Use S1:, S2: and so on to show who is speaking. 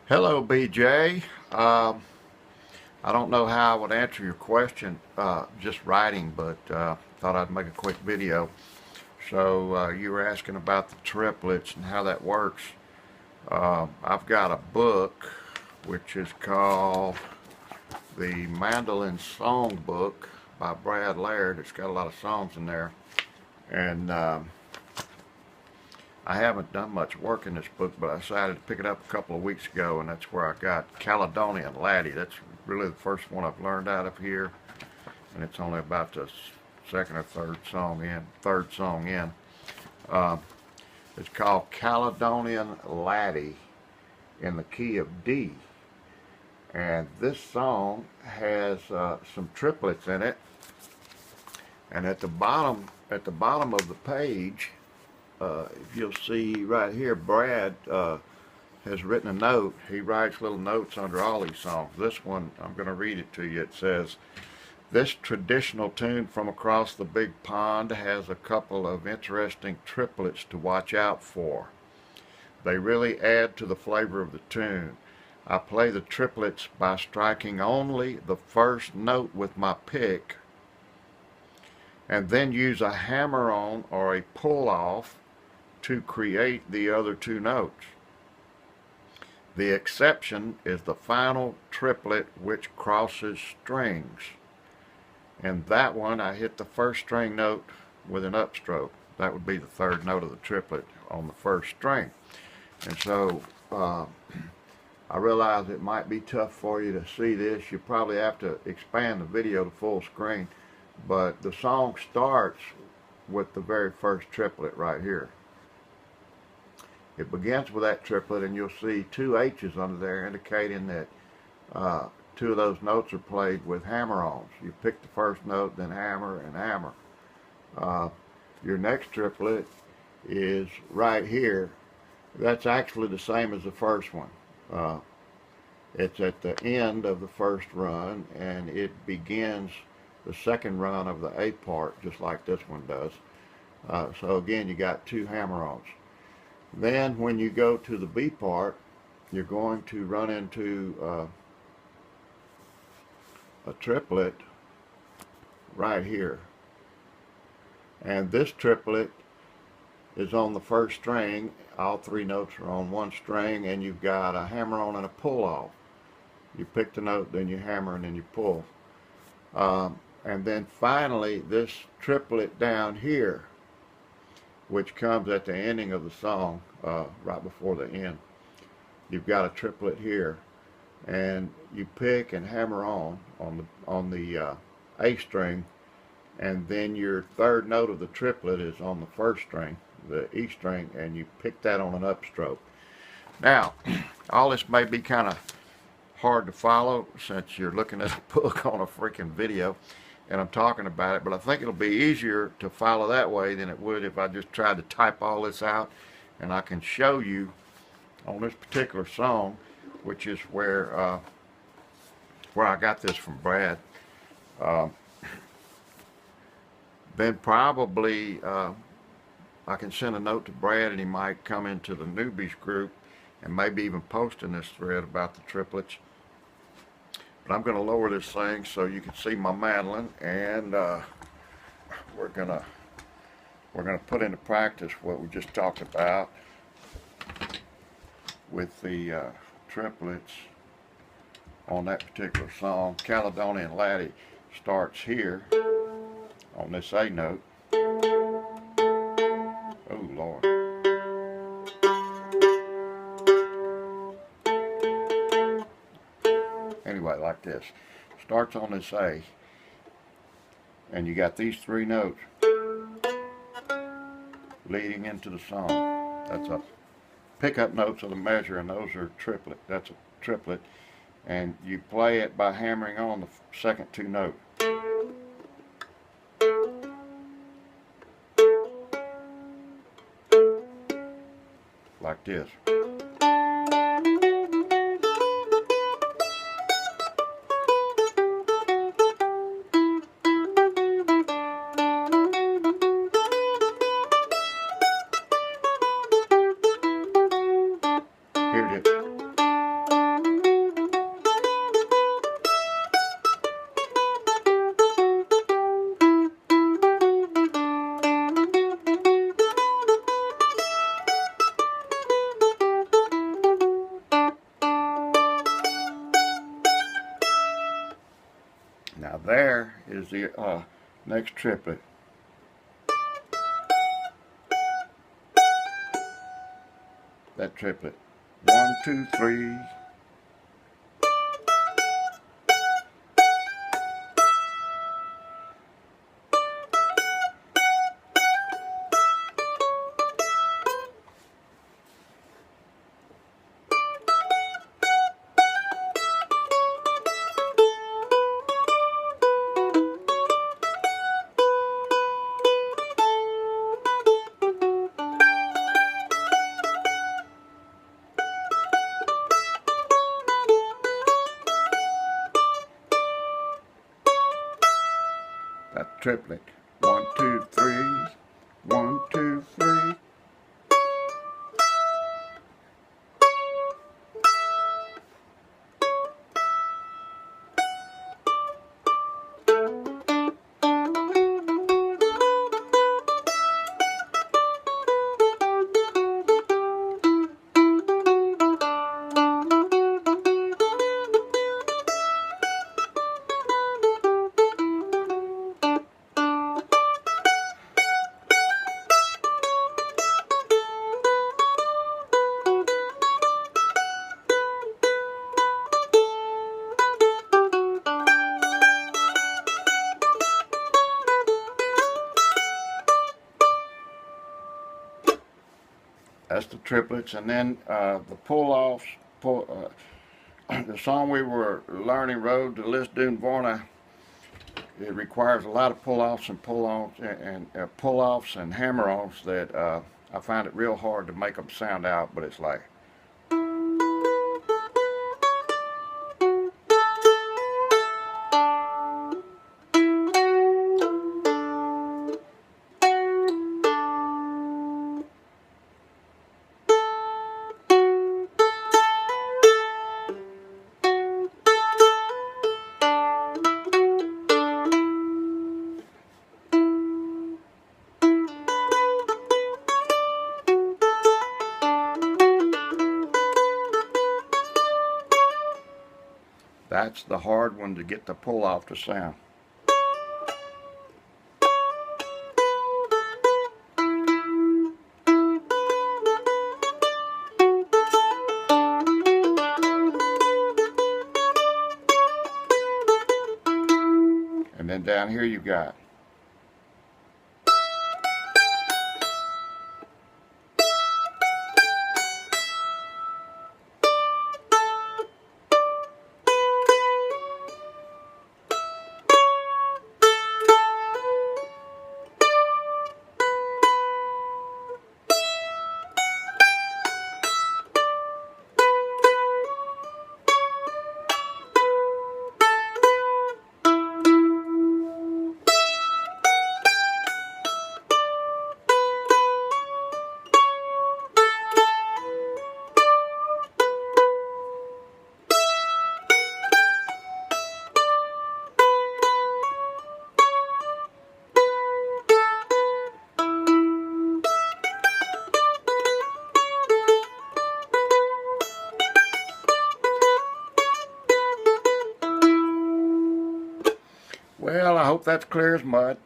S1: Hello, BJ. I don't know how I would answer your question just writing, but thought I'd make a quick video. So you were asking about the triplets and how that works. I've got a book which is called the Mandolin Song Book by Brad Laird. It's got a lot of songs in there, and I haven't done much work in this book, but I decided to pick it up a couple of weeks ago, and that's where I got Caledonian Laddie. That's really the first one I've learned out of here, and it's only about the second or third song in. Uh, it's called Caledonian Laddie in the key of D, and this song has some triplets in it. And at the bottom of the page, if you'll see right here, Brad has written a note. He writes little notes under all these songs. This one, I'm going to read it to you. It says, "This traditional tune from across the big pond has a couple of interesting triplets to watch out for. They really add to the flavor of the tune. I play the triplets by striking only the first note with my pick and then use a hammer-on or a pull-off to create the other two notes. The exception is the final triplet, which crosses strings. And that one, I hit the first string note with an upstroke. That would be the third note of the triplet on the first string. And so I realize it might be tough for you to see this. You probably have to expand the video to full screen. But the song starts with the very first triplet right here. It begins with that triplet, and you'll see two H's under there indicating that two of those notes are played with hammer-ons. You pick the first note, then hammer and hammer. Your next triplet is right here. That's actually the same as the first one. It's at the end of the first run, and it begins the second run of the A part, just like this one does. So again, you got two hammer-ons. Then when you go to the B part, you're going to run into a triplet right here. And this triplet is on the first string. All three notes are on one string, and you've got a hammer-on and a pull-off. You pick the note, then you hammer, and then you pull. And then finally, this triplet down here, which comes at the ending of the song, right before the end. You've got a triplet here, and you pick and hammer on the A string, and then your third note of the triplet is on the first string, the E string, and you pick that on an upstroke. Now, all this may be kind of hard to follow since you're looking at a book on a freaking video and I'm talking about it, but I think it'll be easier to follow that way than it would if I just tried to type all this out. And I can show you on this particular song, which is where I got this from Brad. Then probably I can send a note to Brad, and he might come into the newbies group and maybe even post in this thread about the triplets. But I'm going to lower this thing so you can see my mandolin, and we're gonna put into practice what we just talked about with the triplets on that particular song. Caledonian Laddie starts here on this A note. Oh Lord. Anyway, like this. Starts on this A, and you got these three notes leading into the song. That's a pickup notes of the measure, and those are triplet. That's a triplet, and you play it by hammering on the second two notes. Like this. Here it is. Now there is the next triplet. That triplet. 1, 2, 3. That's triplet. 1, 2, 3. 1, 2, 3. That's the triplets, and then the pull-offs. The song we were learning, "Road to Lisdoonvarna," it requires a lot of pull-offs and pull-ons and pull-offs and hammer-ons that I find it real hard to make them sound out, but it's like. That's the hard one to get the pull-off to sound. And then down here you got. Well, I hope that's clear as mud.